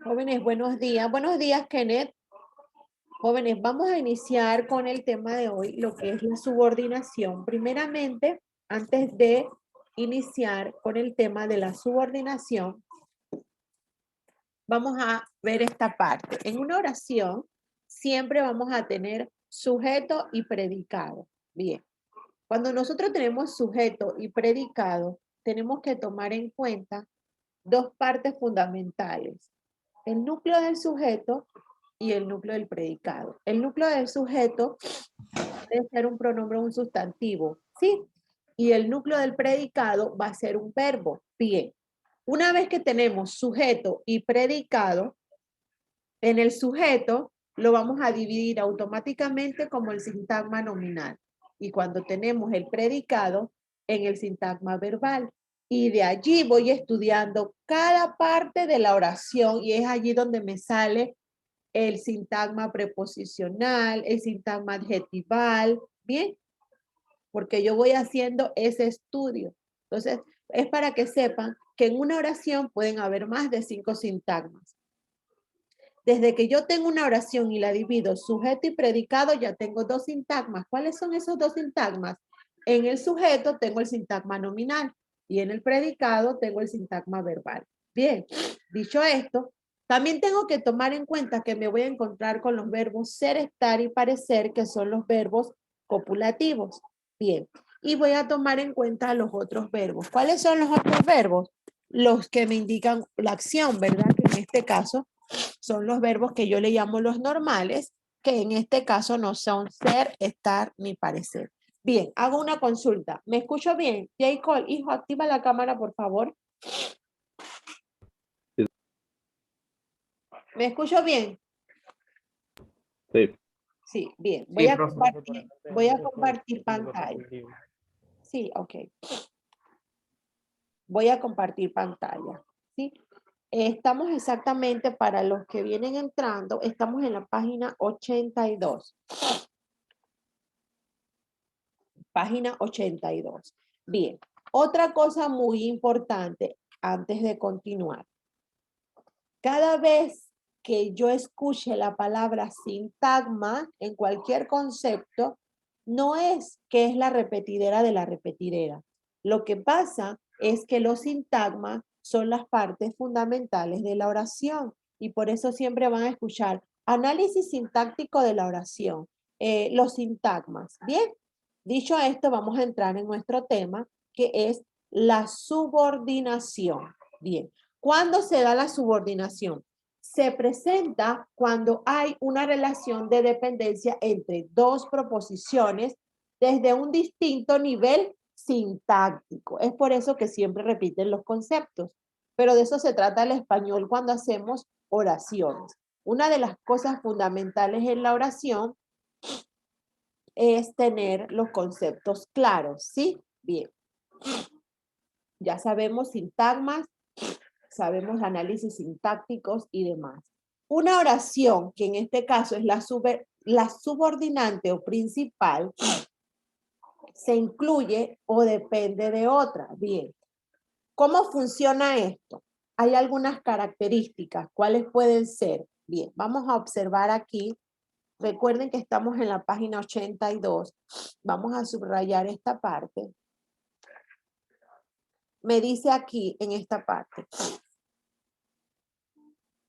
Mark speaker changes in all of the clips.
Speaker 1: Jóvenes, buenos días. Buenos días, Kenneth. Jóvenes, vamos a iniciar con el tema de hoy, lo que es la subordinación. Primeramente, antes de iniciar con el tema de la subordinación, vamos a ver esta parte. En una oración, siempre vamos a tener sujeto y predicado. Bien, cuando nosotros tenemos sujeto y predicado, tenemos que tomar en cuenta dos partes fundamentales: el núcleo del sujeto y el núcleo del predicado. El núcleo del sujeto debe ser un pronombre o un sustantivo, ¿sí? Y el núcleo del predicado va a ser un verbo. Bien, una vez que tenemos sujeto y predicado, en el sujeto lo vamos a dividir automáticamente como el sintagma nominal. Y cuando tenemos el predicado, en el sintagma verbal. Y de allí voy estudiando cada parte de la oración y es allí donde me sale el sintagma preposicional, el sintagma adjetival, ¿bien? Porque yo voy haciendo ese estudio. Entonces, es para que sepan que en una oración pueden haber más de 5 sintagmas. Desde que yo tengo una oración y la divido sujeto y predicado, ya tengo 2 sintagmas. ¿Cuáles son esos 2 sintagmas? En el sujeto tengo el sintagma nominal y en el predicado tengo el sintagma verbal. Bien, dicho esto, también tengo que tomar en cuenta que me voy a encontrar con los verbos ser, estar y parecer, que son los verbos copulativos. Bien, y voy a tomar en cuenta los otros verbos. ¿Cuáles son los otros verbos? Los que me indican la acción, ¿verdad? Que en este caso son los verbos que yo le llamo los normales, que en este caso no son ser, estar ni parecer. Bien, hago una consulta. ¿Me escucho bien? Jacob, hijo, activa la cámara, por favor. ¿Me escucho bien?
Speaker 2: Sí.
Speaker 1: Sí, bien.
Speaker 3: Sí, profe.
Speaker 1: Voy a compartir pantalla. Sí, ok. Voy a compartir pantalla. ¿Sí? Estamos exactamente, para los que vienen entrando, estamos en la página 82. Página 82. Bien, otra cosa muy importante antes de continuar. Cada vez que yo escuche la palabra sintagma en cualquier concepto, no es que es la repetidera de la repetidera. Lo que pasa es que los sintagmas son las partes fundamentales de la oración y por eso siempre van a escuchar análisis sintáctico de la oración, los sintagmas. Bien, dicho esto, vamos a entrar en nuestro tema, que es la subordinación. Bien, ¿cuándo se da la subordinación? Se presenta cuando hay una relación de dependencia entre dos proposiciones desde un distinto nivel sintáctico. Es por eso que siempre repiten los conceptos, pero de eso se trata el español cuando hacemos oraciones. Una de las cosas fundamentales en la oración es tener los conceptos claros, ¿sí? Bien. Ya sabemos sintagmas, sabemos análisis sintácticos y demás. Una oración, que en este caso es la subordinante o principal, se incluye o depende de otra. Bien, ¿cómo funciona esto? Hay algunas características. ¿Cuáles pueden ser? Bien, vamos a observar aquí. Recuerden que estamos en la página 82. Vamos a subrayar esta parte. Me dice aquí en esta parte: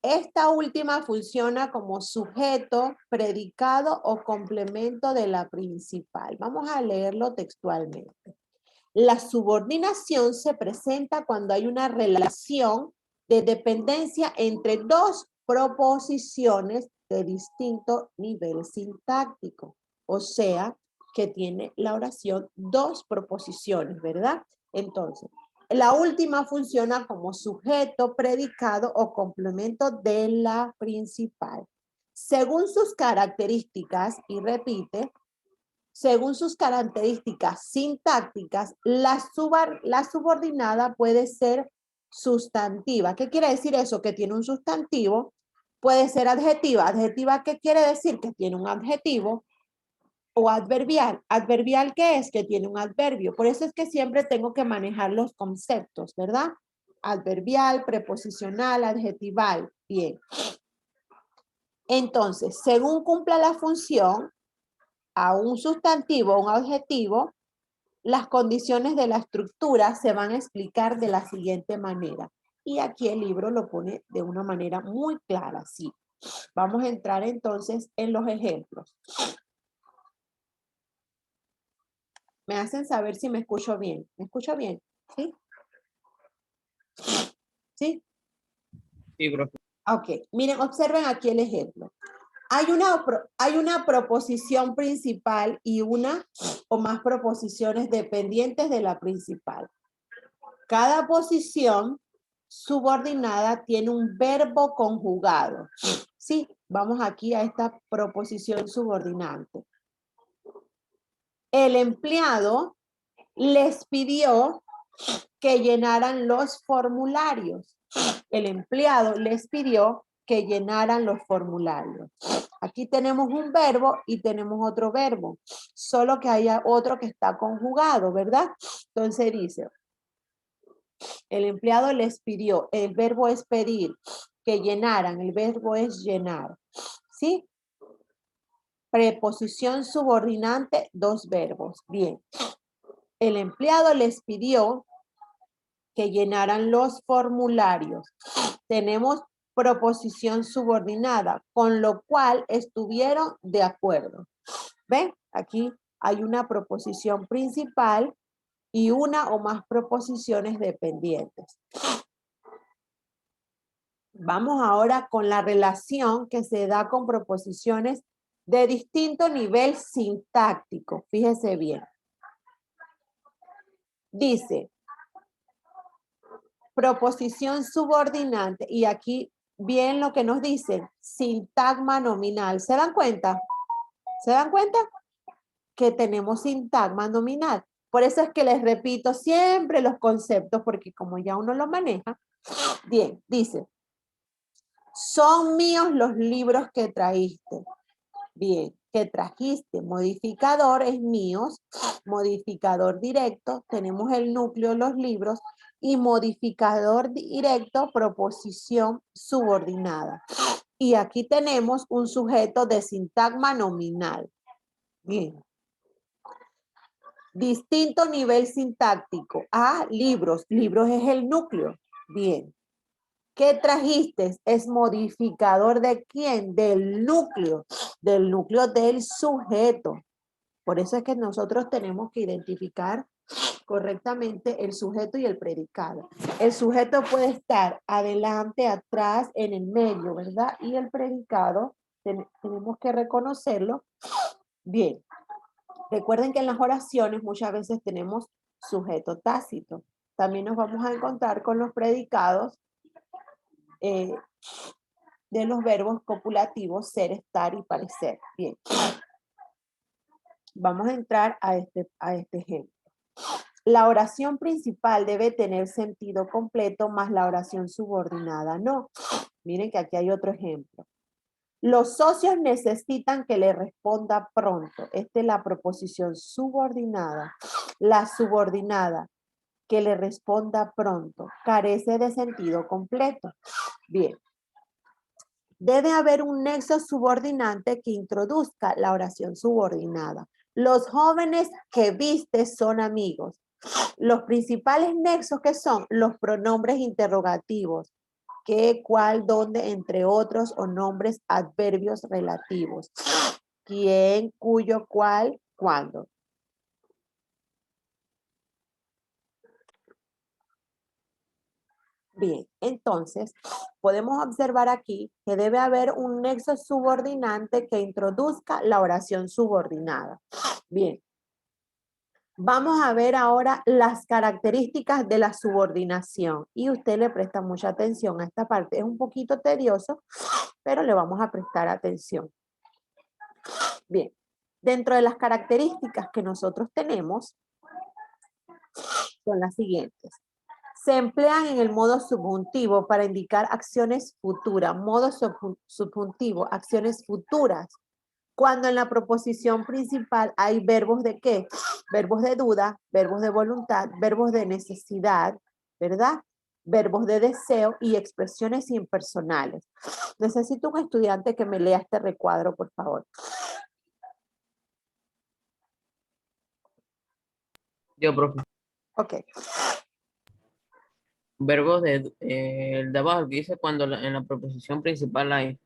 Speaker 1: esta última funciona como sujeto, predicado o complemento de la principal. Vamos a leerlo textualmente. La subordinación se presenta cuando hay una relación de dependencia entre dos proposiciones de distinto nivel sintáctico. O sea, que tiene la oración dos proposiciones, ¿verdad? Entonces, la última funciona como sujeto, predicado o complemento de la principal. Según sus características, y repite, según sus características sintácticas, la subordinada puede ser sustantiva. ¿Qué quiere decir eso? Que tiene un sustantivo. Puede ser adjetiva. ¿Adjetiva qué quiere decir? Que tiene un adjetivo. O adverbial. ¿Adverbial qué es? Que tiene un adverbio. Por eso es que siempre tengo que manejar los conceptos, ¿verdad? Adverbial, preposicional, adjetival Bien. Entonces, según cumpla la función, a un sustantivo, un adjetivo, las condiciones de la estructura se van a explicar de la siguiente manera. Y aquí el libro lo pone de una manera muy clara, sí. Vamos a entrar entonces en los ejemplos. Me hacen saber si me escucho bien. ¿Me escucho bien? ¿Sí? ¿Sí?
Speaker 2: Sí, profe.
Speaker 1: Ok, miren, observen aquí el ejemplo. Hay una proposición principal y una o más proposiciones dependientes de la principal. Cada posición subordinada tiene un verbo conjugado. Sí, vamos aquí a esta proposición subordinante. El empleado les pidió que llenaran los formularios. El empleado les pidió que llenaran los formularios. Aquí tenemos un verbo y tenemos otro verbo, solo que haya otro que está conjugado, ¿verdad? Entonces dice, el empleado les pidió, el verbo es pedir, que llenaran, el verbo es llenar, ¿sí? Preposición subordinante, dos verbos. Bien. El empleado les pidió que llenaran los formularios. Tenemos proposición subordinada, con lo cual estuvieron de acuerdo. ¿Ven? Aquí hay una proposición principal y una o más proposiciones dependientes. Vamos ahora con la relación que se da con proposiciones de distinto nivel sintáctico. Fíjese bien. Dice, proposición subordinante, y aquí bien lo que nos dicen, sintagma nominal. ¿Se dan cuenta? ¿Se dan cuenta? Que tenemos sintagma nominal. Por eso es que les repito siempre los conceptos, porque como ya uno los maneja. Bien, dice, son míos los libros que traíste. Bien, que trajiste. Modificador es míos, modificador directo, tenemos el núcleo, los libros, y modificador directo, proposición subordinada. Y aquí tenemos un sujeto de sintagma nominal. Bien. Distinto nivel sintáctico. Ah, libros. Libros es el núcleo. Bien. ¿Qué trajiste? Es modificador de quién? Del núcleo del sujeto. Por eso es que nosotros tenemos que identificar correctamente el sujeto y el predicado. El sujeto puede estar adelante, atrás, en el medio, ¿verdad? Y el predicado tenemos que reconocerlo. Bien. Recuerden que en las oraciones muchas veces tenemos sujeto tácito. También nos vamos a encontrar con los predicados de los verbos copulativos ser, estar y parecer. Bien. Vamos a entrar a este ejemplo. La oración principal debe tener sentido completo más la oración subordinada no. Miren que aquí hay otro ejemplo. Los socios necesitan que le responda pronto. Esta es la proposición subordinada. La subordinada, que le responda pronto, carece de sentido completo. Bien. Debe haber un nexo subordinante que introduzca la oración subordinada. Los jóvenes que viste son amigos. Los principales nexos que son los pronombres interrogativos. ¿Qué, cuál, dónde, entre otros, o nombres adverbios relativos? ¿Quién, cuyo, cuál, cuándo? Bien, entonces podemos observar aquí que debe haber un nexo subordinante que introduzca la oración subordinada. Bien, vamos a ver ahora las características de la subordinación y usted le presta mucha atención a esta parte. Es un poquito tedioso, pero le vamos a prestar atención. Bien, dentro de las características que nosotros tenemos son las siguientes. Se emplean en el modo subjuntivo para indicar acciones futuras. Modo subjuntivo, acciones futuras. Cuando en la proposición principal hay verbos de qué? Verbos de duda, verbos de voluntad, verbos de necesidad, ¿verdad? verbos de deseo y expresiones impersonales. Necesito un estudiante que me lea este recuadro, por favor.
Speaker 2: Yo, profe.
Speaker 1: Ok.
Speaker 2: Verbos de, el de abajo que dice cuando en la proposición principal hay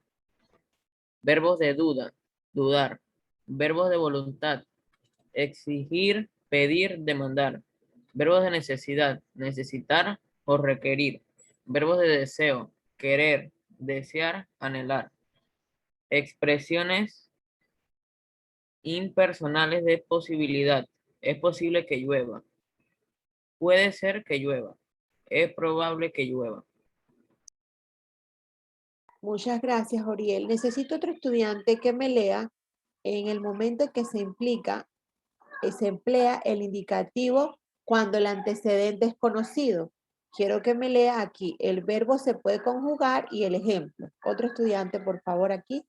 Speaker 2: verbos de duda, dudar, verbos de voluntad, exigir, pedir, demandar, verbos de necesidad, necesitar o requerir, verbos de deseo, querer, desear, anhelar, expresiones impersonales de posibilidad. Es posible que llueva. Puede ser que llueva. Es probable que llueva.
Speaker 1: Muchas gracias, Oriel. Necesito otro estudiante que me lea en el momento en que se emplea el indicativo cuando el antecedente es conocido. Quiero que me lea aquí. El verbo se puede conjugar y el ejemplo. Otro estudiante, por favor, aquí.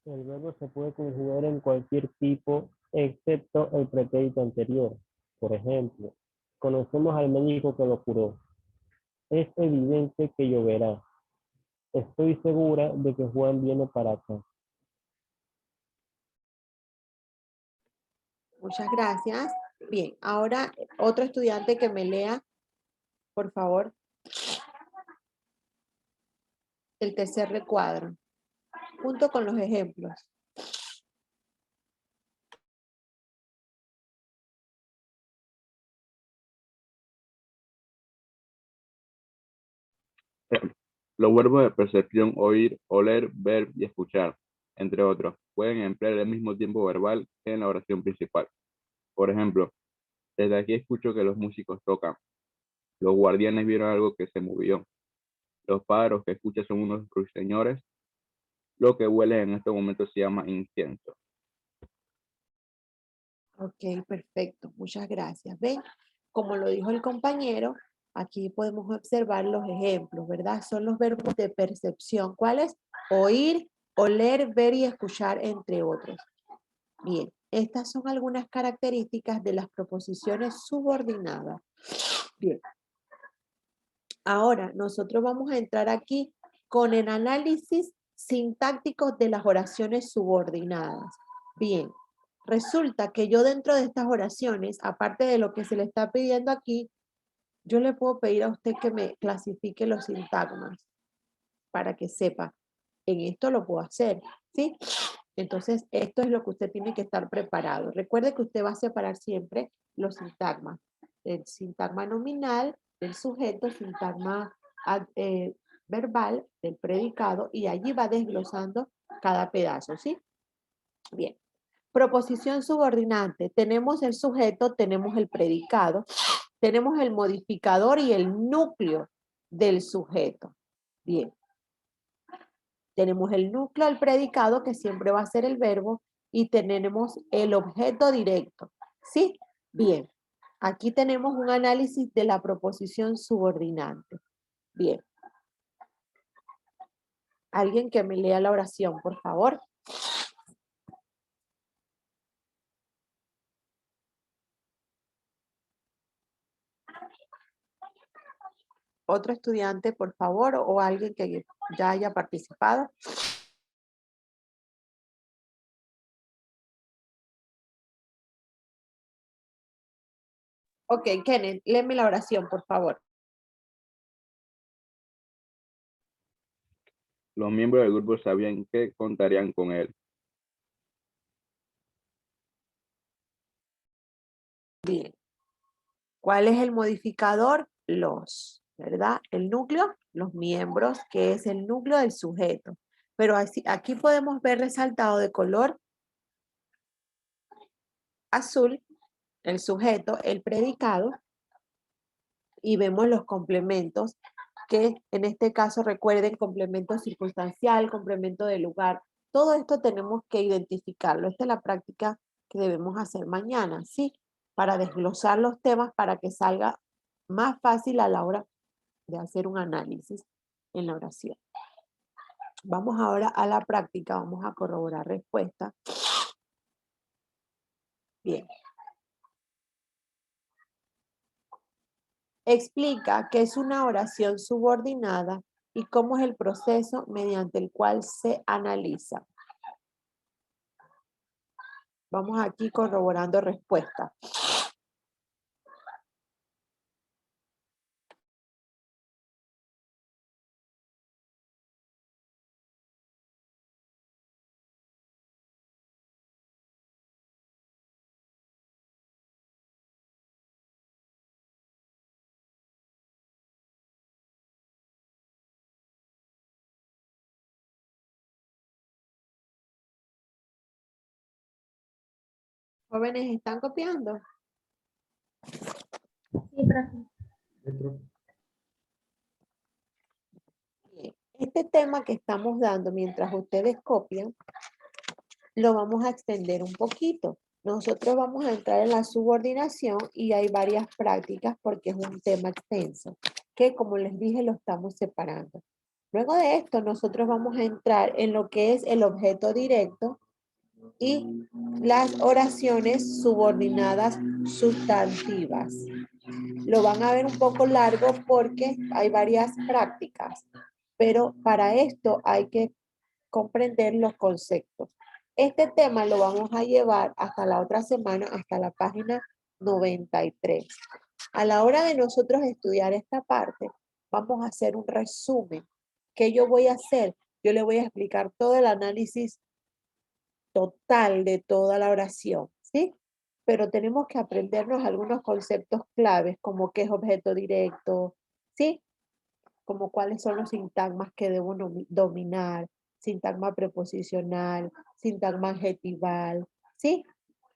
Speaker 3: El verbo se puede conjugar en cualquier tipo excepto el pretérito anterior. Por ejemplo, conocemos al médico que lo curó. Es evidente que lloverá. Estoy segura de que Juan viene para acá.
Speaker 1: Muchas gracias. Bien, ahora otro estudiante que me lea, por favor, el tercer recuadro, junto con los ejemplos.
Speaker 4: Los verbos de percepción, oír, oler, ver y escuchar, entre otros, pueden emplear el mismo tiempo verbal que en la oración principal. Por ejemplo, desde aquí escucho que los músicos tocan. Los guardianes vieron algo que se movió. Los pájaros que escuchan son unos ruiseñores. Lo que huele en estos momentos se llama incienso.
Speaker 1: Ok, perfecto. Muchas gracias. ¿Ven? Como lo dijo el compañero, aquí podemos observar los ejemplos, ¿verdad? Son los verbos de percepción. ¿Cuáles? Oír, oler, ver y escuchar, entre otros. Bien, estas son algunas características de las proposiciones subordinadas. Bien, ahora nosotros vamos a entrar aquí con el análisis sintáctico de las oraciones subordinadas. Bien, resulta que yo dentro de estas oraciones, aparte de lo que se le está pidiendo aquí, yo le puedo pedir a usted que me clasifique los sintagmas para que sepa, en esto lo puedo hacer, ¿sí? Entonces, esto es lo que usted tiene que estar preparado. Recuerde que usted va a separar siempre los sintagmas. El sintagma nominal del sujeto, sintagma verbal del predicado, y allí va desglosando cada pedazo, ¿sí? Bien. Proposición subordinante. Tenemos el sujeto, tenemos el predicado, tenemos el modificador y el núcleo del sujeto. Bien. Tenemos el núcleo del predicado, que siempre va a ser el verbo, y tenemos el objeto directo. ¿Sí? Bien. Aquí tenemos un análisis de la proposición subordinante. Bien. Alguien que me lea la oración, por favor. Otro estudiante, por favor, o alguien que ya haya participado. Ok, Kenneth, léeme la oración, por favor.
Speaker 4: Los miembros del grupo sabían que contarían con él.
Speaker 1: Bien. ¿Cuál es el modificador? Los, ¿verdad? El núcleo, los miembros, que es el núcleo del sujeto. Pero así, aquí podemos ver resaltado de color azul el sujeto, el predicado, y vemos los complementos, que en este caso recuerden complemento circunstancial, complemento de lugar. Todo esto tenemos que identificarlo. Esta es la práctica que debemos hacer mañana, ¿sí? Para desglosar los temas para que salga más fácil a la hora de hacer un análisis en la oración. Vamos ahora a la práctica, vamos a corroborar respuesta. Bien. Explica qué es una oración subordinada y cómo es el proceso mediante el cual se analiza. Vamos aquí corroborando respuesta. Jóvenes, ¿están copiando?
Speaker 5: Sí, profe.
Speaker 1: Bien. Este tema que estamos dando mientras ustedes copian, lo vamos a extender un poquito. Nosotros vamos a entrar en la subordinación y hay varias prácticas porque es un tema extenso, que como les dije lo estamos separando. Luego de esto nosotros vamos a entrar en lo que es el objeto directo y las oraciones subordinadas sustantivas. Lo van a ver un poco largo porque hay varias prácticas, pero para esto hay que comprender los conceptos. Este tema lo vamos a llevar hasta la otra semana, hasta la página 93. A la hora de nosotros estudiar esta parte, vamos a hacer un resumen. ¿Qué yo voy a hacer? Yo le voy a explicar todo el análisis total de toda la oración, ¿sí? Pero tenemos que aprendernos algunos conceptos claves, como qué es objeto directo, ¿sí? Como cuáles son los sintagmas que debo dominar, sintagma preposicional, sintagma adjetival, ¿sí?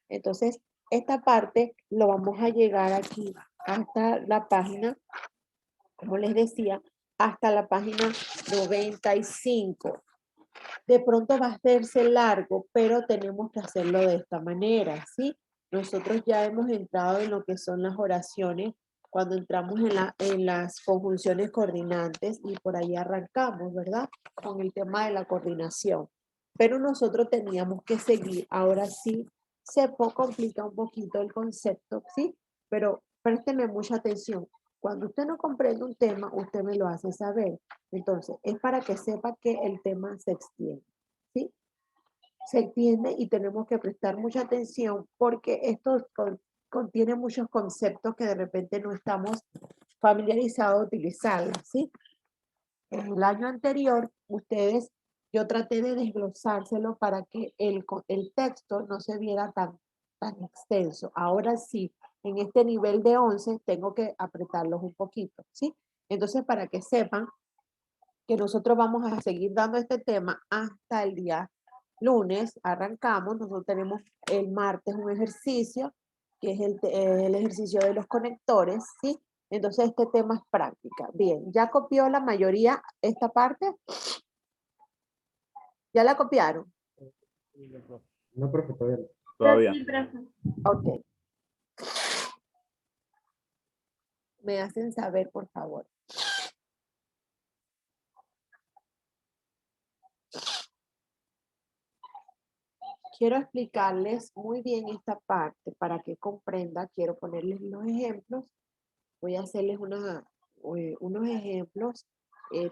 Speaker 1: Entonces, esta parte lo vamos a llegar aquí hasta la página, como les decía, hasta la página 95. De pronto va a hacerse largo, pero tenemos que hacerlo de esta manera, ¿sí? Nosotros ya hemos entrado en lo que son las oraciones cuando entramos en las conjunciones coordinantes y por ahí arrancamos, ¿verdad? Con el tema de la coordinación. Pero nosotros teníamos que seguir, ahora sí, se complica un poquito el concepto, ¿sí? Pero présteme mucha atención. Cuando usted no comprende un tema, usted me lo hace saber. Entonces, es para que sepa que el tema se extiende, ¿sí? Se extiende y tenemos que prestar mucha atención porque esto contiene muchos conceptos que de repente no estamos familiarizados de utilizarlos, ¿sí? En el año anterior, yo traté de desglosárselo para que el texto no se viera tan extenso. Ahora sí, en este nivel de 11 tengo que apretarlos un poquito, ¿sí? Entonces, para que sepan que nosotros vamos a seguir dando este tema hasta el día lunes, arrancamos, nosotros tenemos el martes un ejercicio, que es el ejercicio de los conectores, ¿sí? Entonces este tema es práctica. Bien, ¿ya copió la mayoría esta parte? ¿Ya la copiaron?
Speaker 3: No, profe, todavía no.
Speaker 4: Todavía.
Speaker 5: Sí, profe.
Speaker 1: Ok. Me hacen saber, por favor. Quiero explicarles muy bien esta parte para que comprenda. Quiero ponerles los ejemplos. Voy a hacerles unos ejemplos.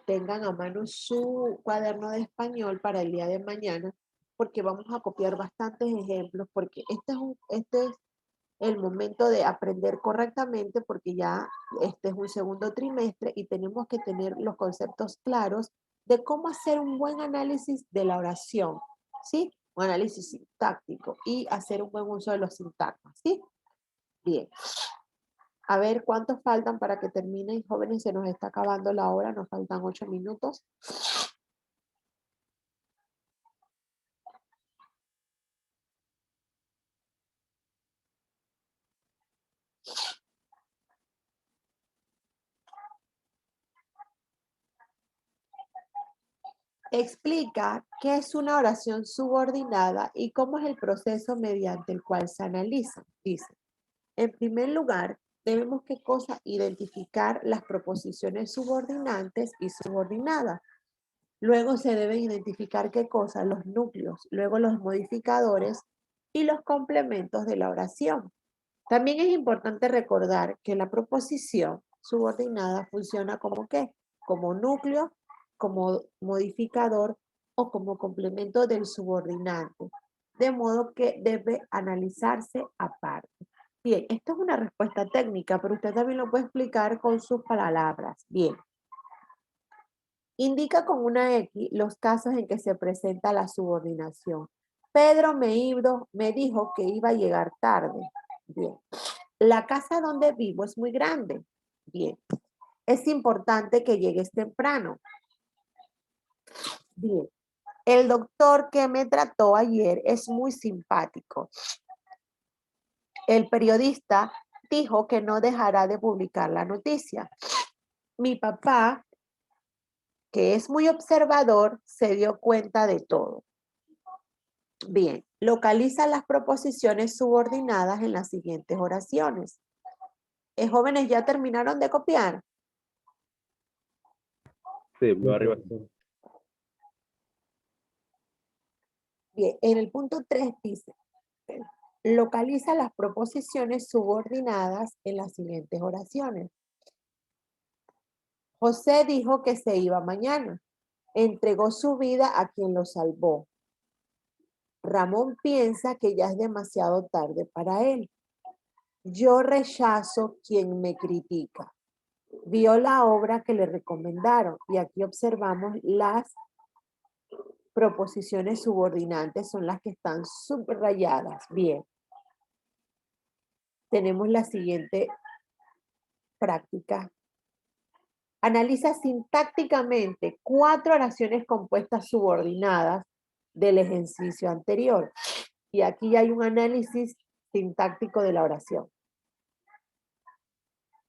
Speaker 1: Tengan a mano su cuaderno de español para el día de mañana, porque vamos a copiar bastantes ejemplos, porque este es el momento de aprender correctamente, porque ya este es un segundo trimestre y tenemos que tener los conceptos claros de cómo hacer un buen análisis de la oración, ¿sí? Un análisis sintáctico y hacer un buen uso de los sintagmas, ¿sí? Bien. A ver cuántos faltan para que terminen, jóvenes, se nos está acabando la hora, nos faltan 8 minutos. Explica qué es una oración subordinada y cómo es el proceso mediante el cual se analiza. Dice, en primer lugar, debemos qué cosa identificar las proposiciones subordinantes y subordinadas. Luego se deben identificar qué cosa, los núcleos, luego los modificadores y los complementos de la oración. También es importante recordar que la proposición subordinada funciona como ¿qué? Como núcleo, como modificador o como complemento del subordinante. De modo que debe analizarse aparte. Bien, esto es una respuesta técnica, pero usted también lo puede explicar con sus palabras. Bien. Indica con una X los casos en que se presenta la subordinación. Pedro me dijo que iba a llegar tarde. Bien. La casa donde vivo es muy grande. Bien. Es importante que llegues temprano. Bien. El doctor que me trató ayer es muy simpático. El periodista dijo que no dejará de publicar la noticia. Mi papá, que es muy observador, se dio cuenta de todo. Bien, localiza las proposiciones subordinadas en las siguientes oraciones. Jóvenes, ¿ya terminaron de copiar?
Speaker 4: Sí, lo arriba.
Speaker 1: Bien, en el punto 3 dice, localiza las proposiciones subordinadas en las siguientes oraciones. José dijo que se iba mañana. Entregó su vida a quien lo salvó. Ramón piensa que ya es demasiado tarde para él. Yo rechazo quien me critica. Vio la obra que le recomendaron y aquí observamos las proposiciones subordinantes, son las que están subrayadas. Bien. Tenemos la siguiente práctica. Analiza sintácticamente 4 oraciones compuestas subordinadas del ejercicio anterior. Y aquí hay un análisis sintáctico de la oración.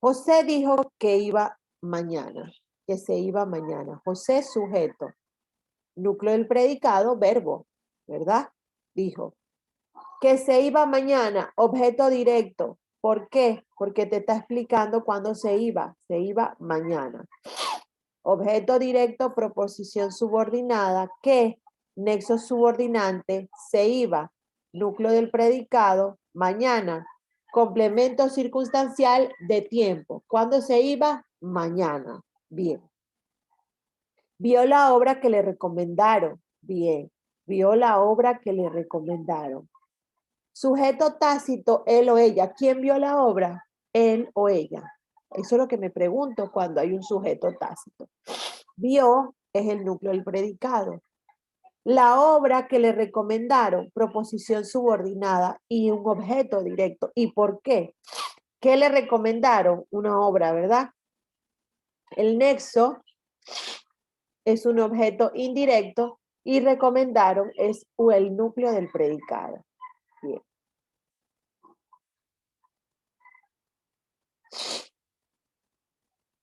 Speaker 1: José dijo que iba mañana, que se iba mañana. José, sujeto. Núcleo del predicado, verbo, ¿verdad? Dijo. Que se iba mañana, objeto directo. ¿Por qué? Porque te está explicando cuándo se iba mañana. Objeto directo, proposición subordinada, que, nexo subordinante, se iba, núcleo del predicado, mañana, complemento circunstancial de tiempo. ¿Cuándo se iba? Mañana. Bien. Vio la obra que le recomendaron. Bien. Vio la obra que le recomendaron. Sujeto tácito, él o ella. ¿Quién vio la obra? Él o ella. Eso es lo que me pregunto cuando hay un sujeto tácito. Vio es el núcleo del predicado. La obra que le recomendaron, proposición subordinada y un objeto directo. ¿Y por qué? ¿Qué le recomendaron? Una obra, ¿verdad? El nexo es un objeto indirecto y recomendaron es el núcleo del predicado. Bien.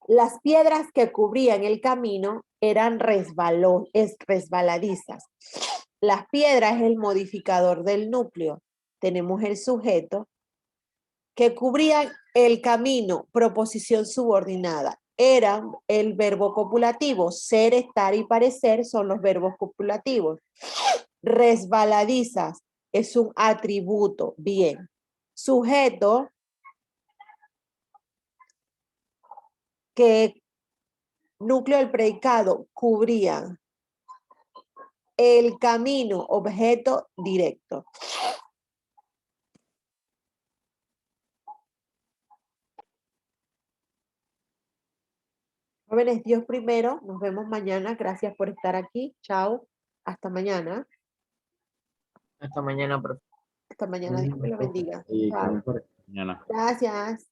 Speaker 1: Las piedras que cubrían el camino eran resbaladizas. Las piedras es el modificador del núcleo. Tenemos el sujeto que cubrían el camino, proposición subordinada. Eran el verbo copulativo. Ser, estar y parecer son los verbos copulativos. Resbaladizas es un atributo. Bien. Sujeto que núcleo del predicado cubrían el camino, objeto directo. Jóvenes, Dios primero. Nos vemos mañana. Gracias por estar aquí. Chao. Hasta mañana.
Speaker 2: Hasta mañana, profe.
Speaker 1: Hasta mañana. Dios me lo bendiga.
Speaker 3: Y
Speaker 1: Chao.
Speaker 4: Mañana.
Speaker 1: Gracias.